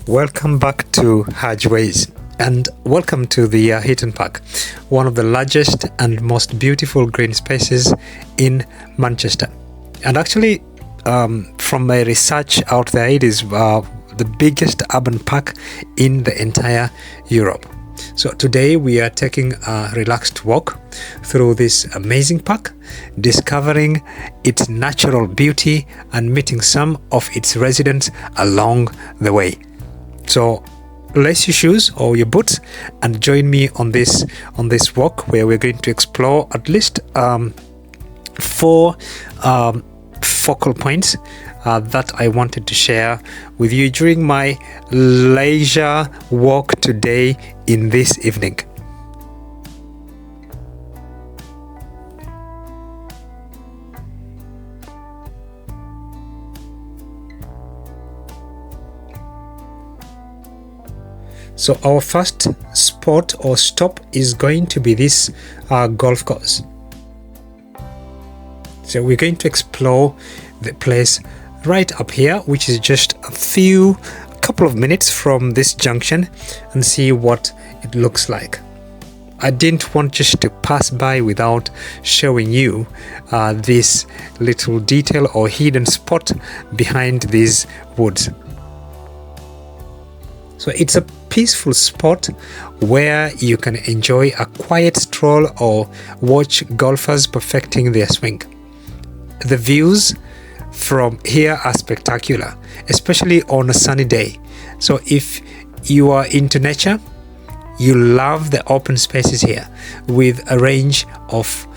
Welcome back to Hajways and welcome to the Heaton Park, one of the largest and most beautiful green spaces in Manchester. And actually, from my research out there, it is the biggest urban park in the entire Europe. So today we are taking a relaxed walk through this amazing park, discovering its natural beauty and meeting some of its residents along the way. So lace your shoes or your boots and join me on this walk where we're going to explore at least 4 focal points that I wanted to share with you during my leisure walk today in this evening. So our first spot or stop is going to be this golf course. So we're going to explore the place right up here, which is just a couple of minutes from this junction, and see what it looks like. I didn't want just to pass by without showing you this little detail or hidden spot behind these woods. So it's a peaceful spot where you can enjoy a quiet stroll or watch golfers perfecting their swing. The views from here are spectacular, especially on a sunny day. So if you are into nature, you love the open spaces here with a range of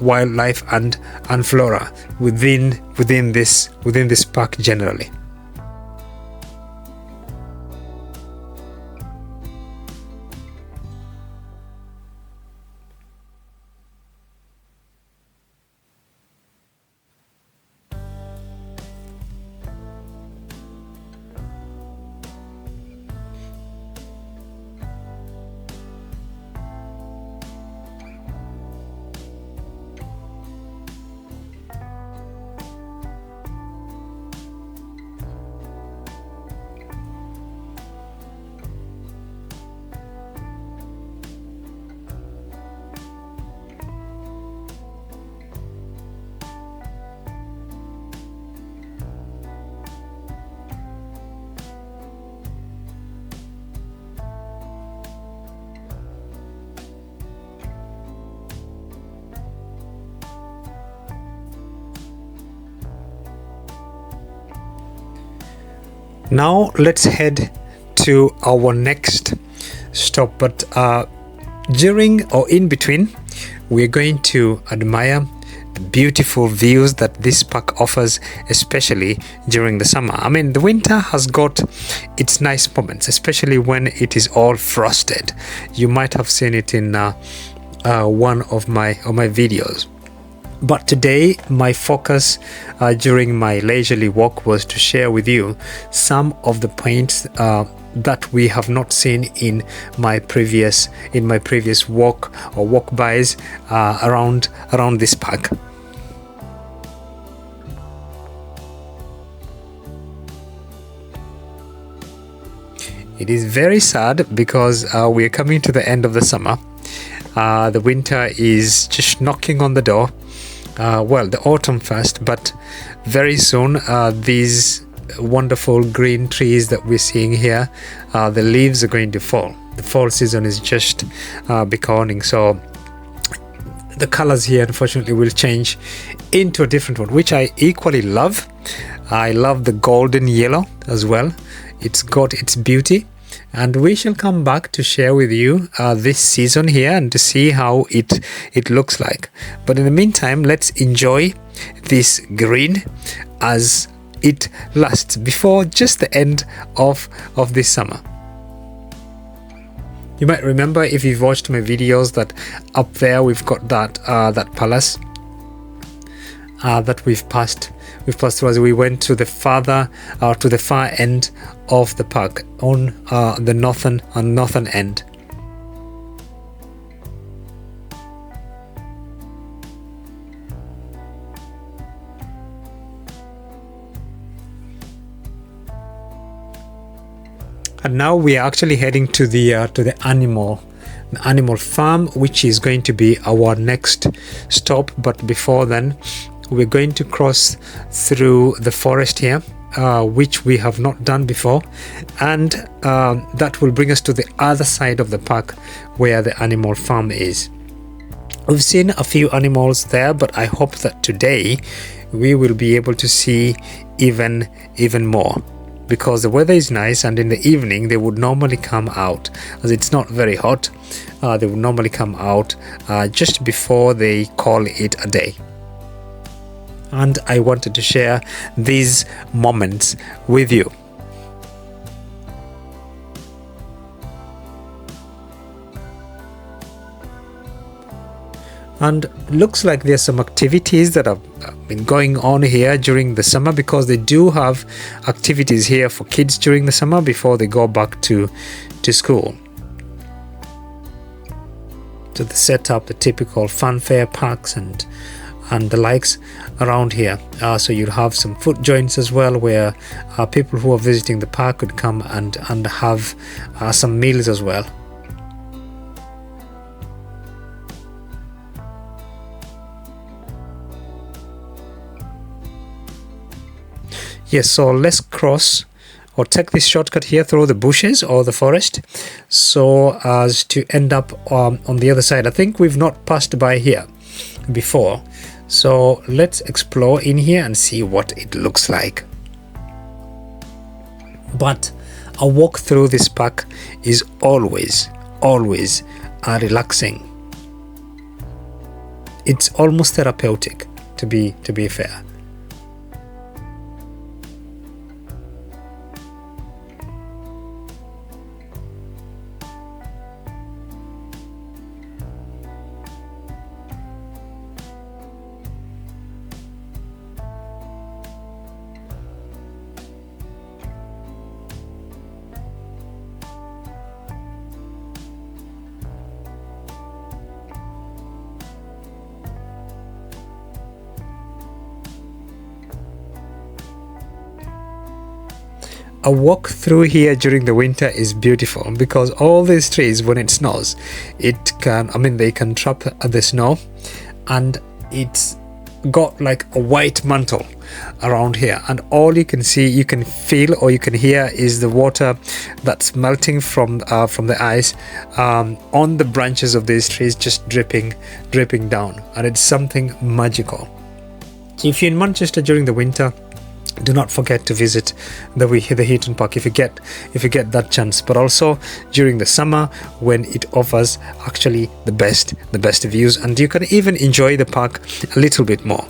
wildlife and flora within this park generally. Now let's head to our next stop, but during or in between, we're going to admire the beautiful views that this park offers, especially during the summer. I mean, the winter has got its nice moments, especially when it is all frosted. You might have seen it in one of my videos. But today, my focus during my leisurely walk was to share with you some of the points that we have not seen in my previous walk or walk-bys around this park. It is very sad because we are coming to the end of the summer. The winter is just knocking on the door. The autumn first, but very soon these wonderful green trees that we're seeing here, the leaves are going to fall. The fall season is just beginning, so the colors here unfortunately will change into a different one, which I equally love. I love the golden yellow as well. It's got its beauty. And we shall come back to share with you this season here and to see how it looks like. But in the meantime, let's enjoy this green as it lasts before just the end of this summer. You might remember, if you've watched my videos, that up there we've got that palace that we've passed through as we went to the far end of the park on the northern end. And now we are actually heading to the animal farm, which is going to be our next stop. But before then, we're going to cross through the forest here, which we have not done before, and that will bring us to the other side of the park where the animal farm is. We've seen a few animals there, but I hope that today we will be able to see even more, because the weather is nice, and in the evening they would normally come out, as it's not very hot. They would normally come out just before they call it a day. And I wanted to share these moments with you. And looks like there's some activities that have been going on here during the summer, because they do have activities here for kids during the summer before they go back to school. So they set up the typical funfair parks and the likes around here. So you'll have some food joints as well, where people who are visiting the park could come and have some meals as well. Yes, so let's cross or take this shortcut here through the bushes or the forest, so as to end up on the other side. I think we've not passed by here before, so let's explore in here and see what it looks like. But a walk through this park is always relaxing. It's almost therapeutic, to be fair. A walk through here during the winter is beautiful, because all these trees, when it snows, they can trap the snow, and it's got like a white mantle around here, and all you can see, you can feel, or you can hear is the water that's melting from the ice on the branches of these trees, just dripping down, and it's something magical. So if you're in Manchester during the winter, do not forget to visit the Heaton Park if you get that chance, but also during the summer, when it offers actually the best views, and you can even enjoy the park a little bit more.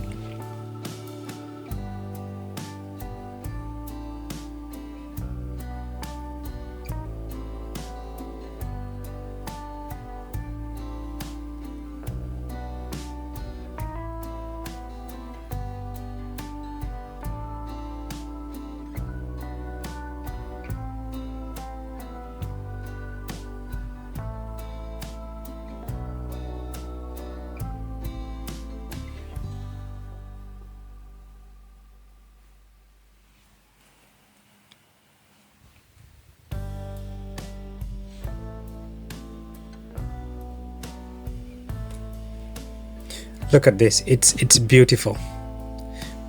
Look at this, it's beautiful.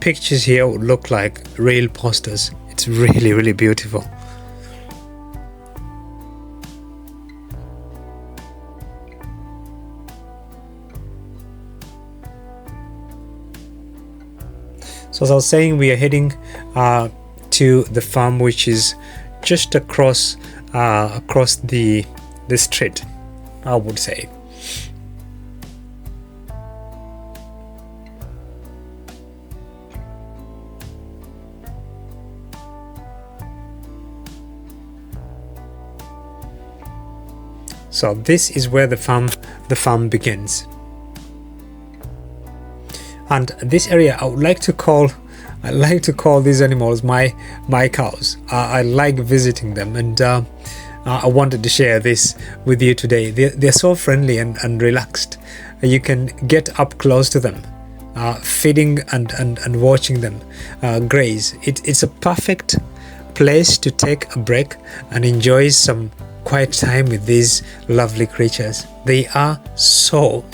Pictures here would look like real posters. It's really beautiful. So as I was saying, we are heading to the farm, which is just across the street, I would say. So this is where the farm begins, and this area I like to call these animals my cows. I like visiting them, and I wanted to share this with you today. They're so friendly and relaxed. You can get up close to them, feeding and watching them graze. It's a perfect place to take a break and enjoy some quiet time with these lovely creatures. They are so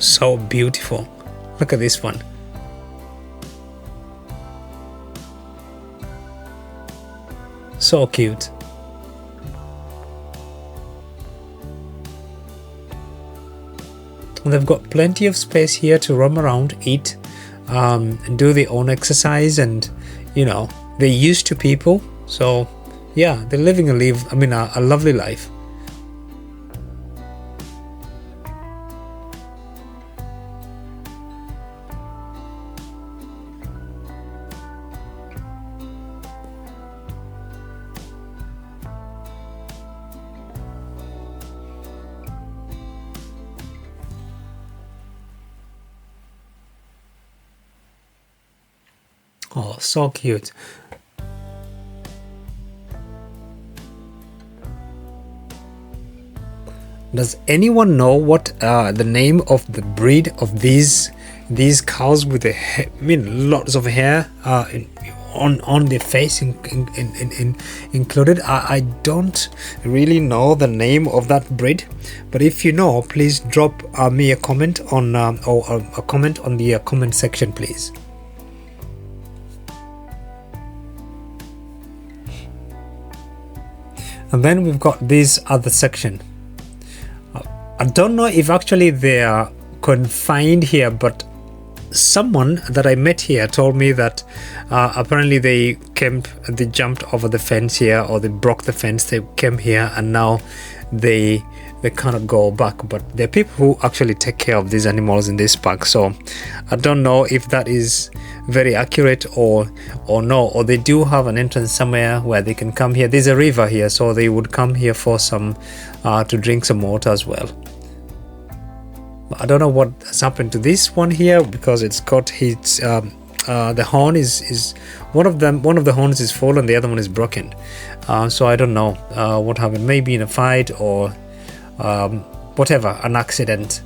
beautiful. Look at this one. So cute. And they've got plenty of space here to roam around, eat, do their own exercise, and you know, they're used to people. So yeah, they're living a lovely life. Oh, so cute. Does anyone know what the name of the breed of these cows with lots of hair on their face included? I don't really know the name of that breed, but if you know, please drop me a comment on or a comment on the comment section, please. And then we've got this other section. I don't know if actually they are confined here, but someone that I met here told me that apparently they jumped over the fence here, or they broke the fence, they came here, and now they cannot go back. But there are people who actually take care of these animals in this park, so I don't know if that is very accurate or no, or they do have an entrance somewhere where they can come here. There's a river here, so they would come here for some to drink some water as well. But I don't know what has happened to this one here, because it's got the horn is one of the horns is fallen, the other one is broken, so I don't know what happened. Maybe in a fight or whatever, an accident.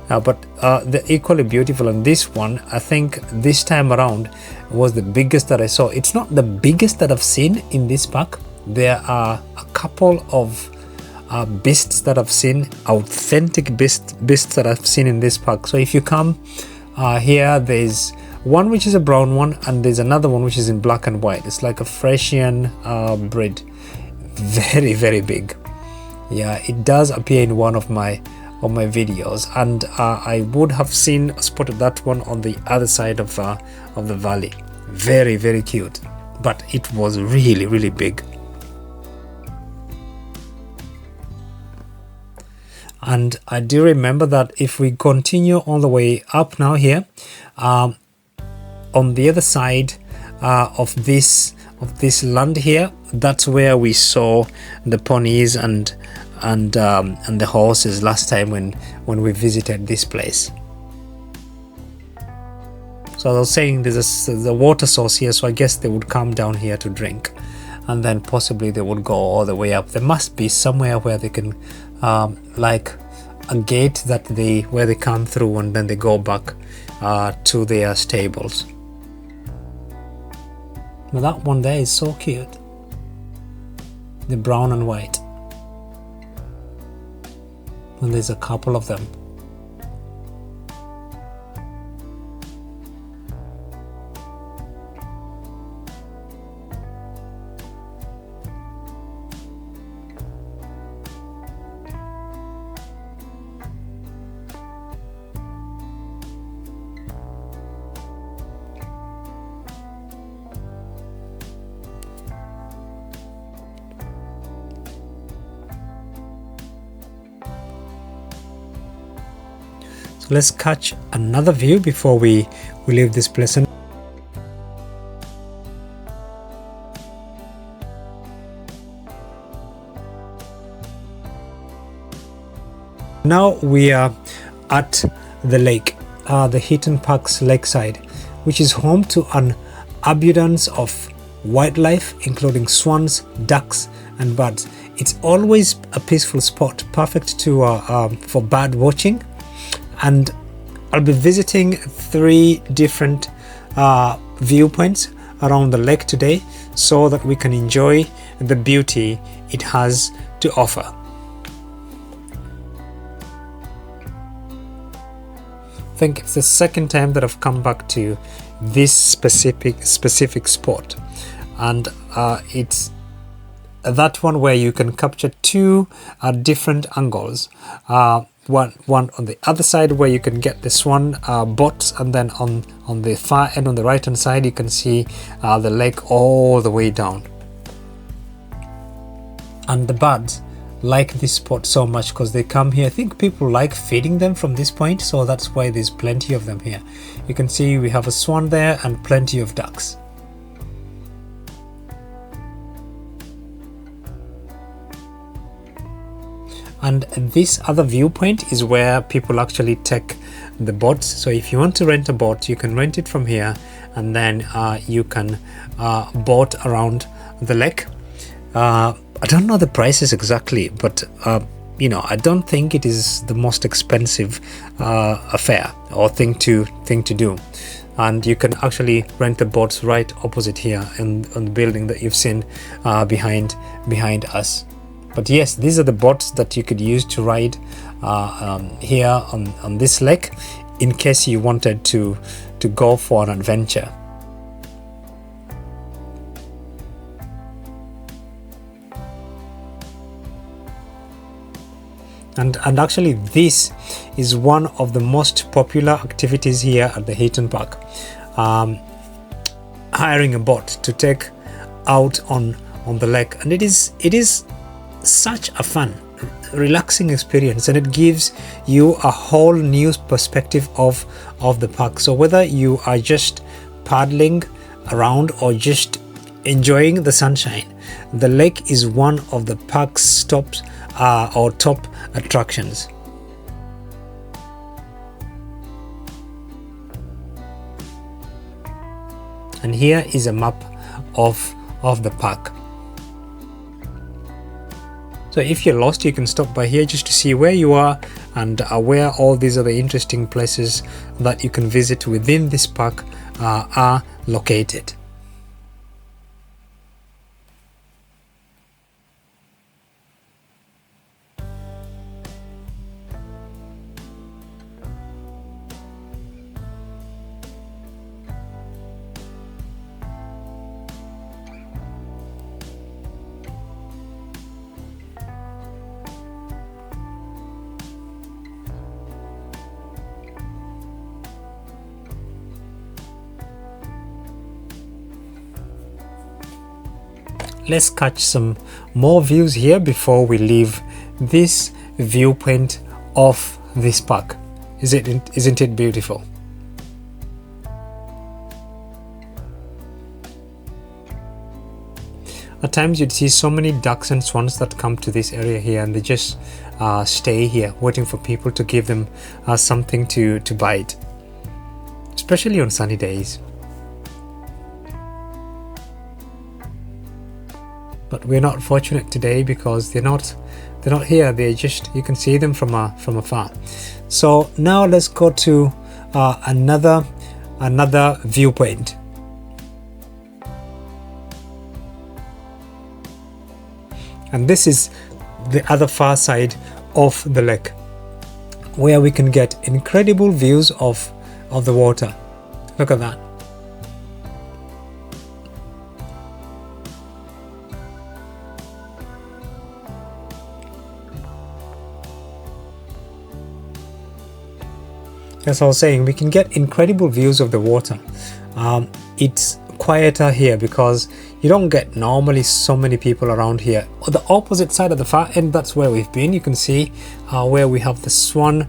But they're equally beautiful, and this one, I think this time around, was the biggest that I saw. It's not the biggest that I've seen in this park. There are a couple of beasts that I've seen, authentic beasts that I've seen in this park. So if you come here, there's one which is a brown one, and there's another one which is in black and white. It's like a Frisian breed, very big. Yeah, it does appear in one of my videos, and I would have spotted that one on the other side of the valley. Very cute, but it was really big. And I do remember that if we continue all the way up now here, on the other side of this land here, that's where we saw the ponies and the horses last time when we visited this place. So I was saying there's a water source here, so I guess they would come down here to drink, and then possibly they would go all the way up. There must be somewhere where they can like a gate where they come through, and then they go back to their stables. Now that one there is so cute, the brown and white. And there's a couple of them. So let's catch another view before we leave this place. Now we are at the lake, the Heaton Park's Lakeside, which is home to an abundance of wildlife, including swans, ducks, and birds. It's always a peaceful spot, perfect for bird watching. And I'll be visiting 3 different viewpoints around the lake today, so that we can enjoy the beauty it has to offer. I think it's the second time that I've come back to this specific spot, and it's that one where you can capture two different angles. One on the other side where you can get the swan boats, and then on the far end on the right hand side you can see the lake all the way down. And the birds like this spot so much because they come here. I think people like feeding them from this point, so that's why there's plenty of them here. You can see we have a swan there and plenty of ducks. And this other viewpoint is where people actually take the boats. So if you want to rent a boat, you can rent it from here, and then you can boat around the lake. I don't know the prices exactly, but you know, I don't think it is the most expensive affair or thing to do. And you can actually rent the boats right opposite here on the building that you've seen behind us. But yes, these are the boats that you could use to ride here on this lake in case you wanted to go for an adventure. And actually this is one of the most popular activities here at the Heaton Park. Hiring a boat to take out on the lake, and it is such a fun, relaxing experience, and it gives you a whole new perspective of the park. So whether you are just paddling around or just enjoying the sunshine, the lake is one of the park's top attractions. And here is a map of the park. So if you're lost, you can stop by here just to see where you are and where all these other interesting places that you can visit within this park are located. Let's catch some more views here before we leave this viewpoint of this park. Isn't it beautiful? At times you'd see so many ducks and swans that come to this area here, and they just stay here waiting for people to give them something to bite, especially on sunny days. But we're not fortunate today because they're not here. They're just, you can see them from afar. So now let's go to another viewpoint. And this is the other far side of the lake, where we can get incredible views of the water. Look at that. As I was saying, we can get incredible views of the water. It's quieter here because you don't get normally so many people around here. On the opposite side of the far end, that's where we've been. You can see where we have the swan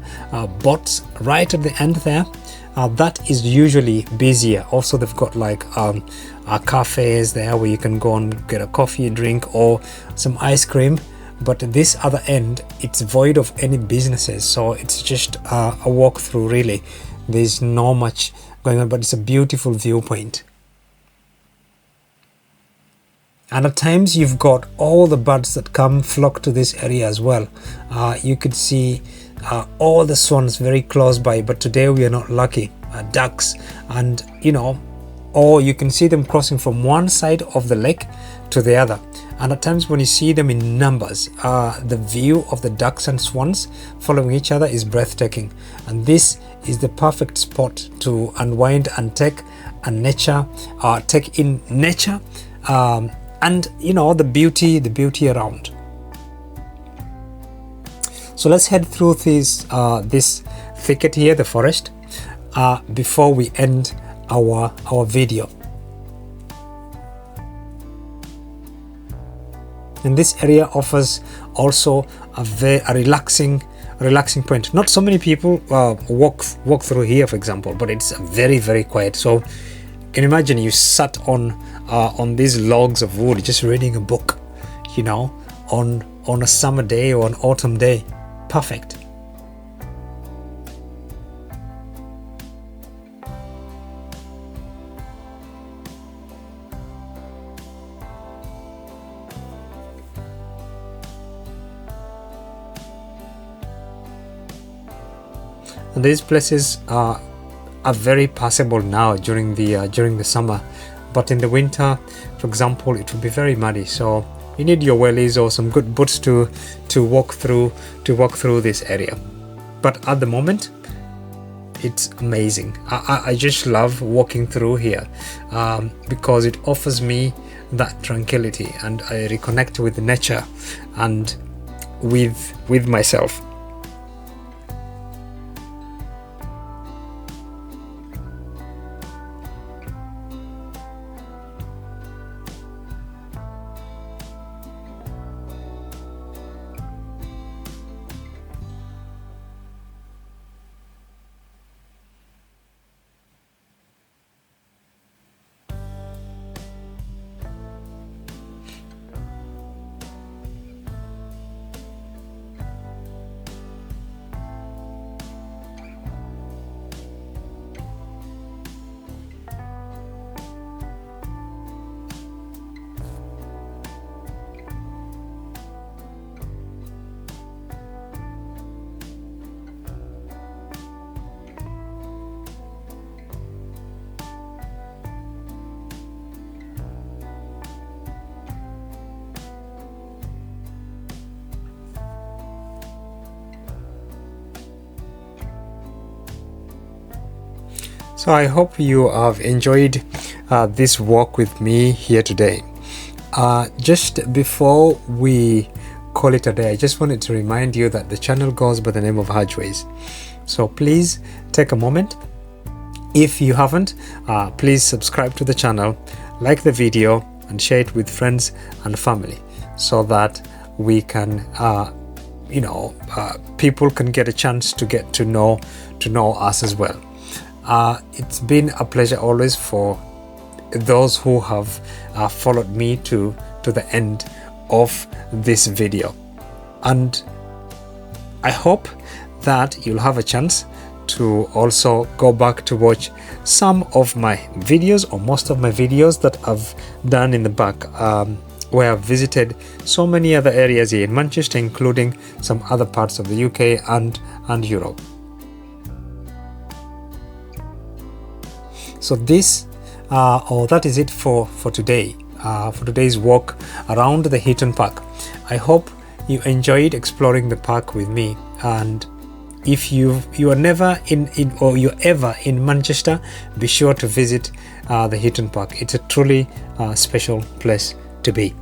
boats right at the end there. That is usually busier. Also, they've got like cafes there where you can go and get a coffee, drink, or some ice cream. But this other end, it's void of any businesses, so it's just a walk through really. There's not much going on, but it's a beautiful viewpoint. And at times you've got all the birds that come flock to this area as well. You could see all the swans very close by, but today we are not lucky. Ducks, and or you can see them crossing from one side of the lake to the other. and at times when you see them in numbers, the view of the ducks and swans following each other is breathtaking, and this is the perfect spot to unwind and take in nature, and you know, the beauty around. So let's head through this thicket here, the forest, before we end our video. And this area offers also a relaxing point. Not so many people walk through here, for example, but it's very quiet. So can you imagine you sat on these logs of wood just reading a book, you know, on a summer day or an autumn day. Perfect. And these places are very passable now during the summer, but in the winter, for example, it will be very muddy. So you need your wellies or some good boots to walk through this area. But at the moment, it's amazing. I just love walking through here because it offers me that tranquility, and I reconnect with nature and with myself. So I hope you have enjoyed this walk with me here today. Just before we call it a day, I just wanted to remind you that the channel goes by the name of Hedgeways. So please take a moment. If you haven't, please subscribe to the channel, like the video, and share it with friends and family, so that we can, people can get a chance to get to know us as well. It's been a pleasure always for those who have followed me to the end of this video, and I hope that you'll have a chance to also go back to watch some of my videos, or most of my videos that I've done in the back, where I've visited so many other areas here in Manchester, including some other parts of the UK and Europe. So that is it for today, for today's walk around the Heaton Park. I hope you enjoyed exploring the park with me, and if you are never you're ever in Manchester, be sure to visit the Heaton Park. It's a truly special place to be.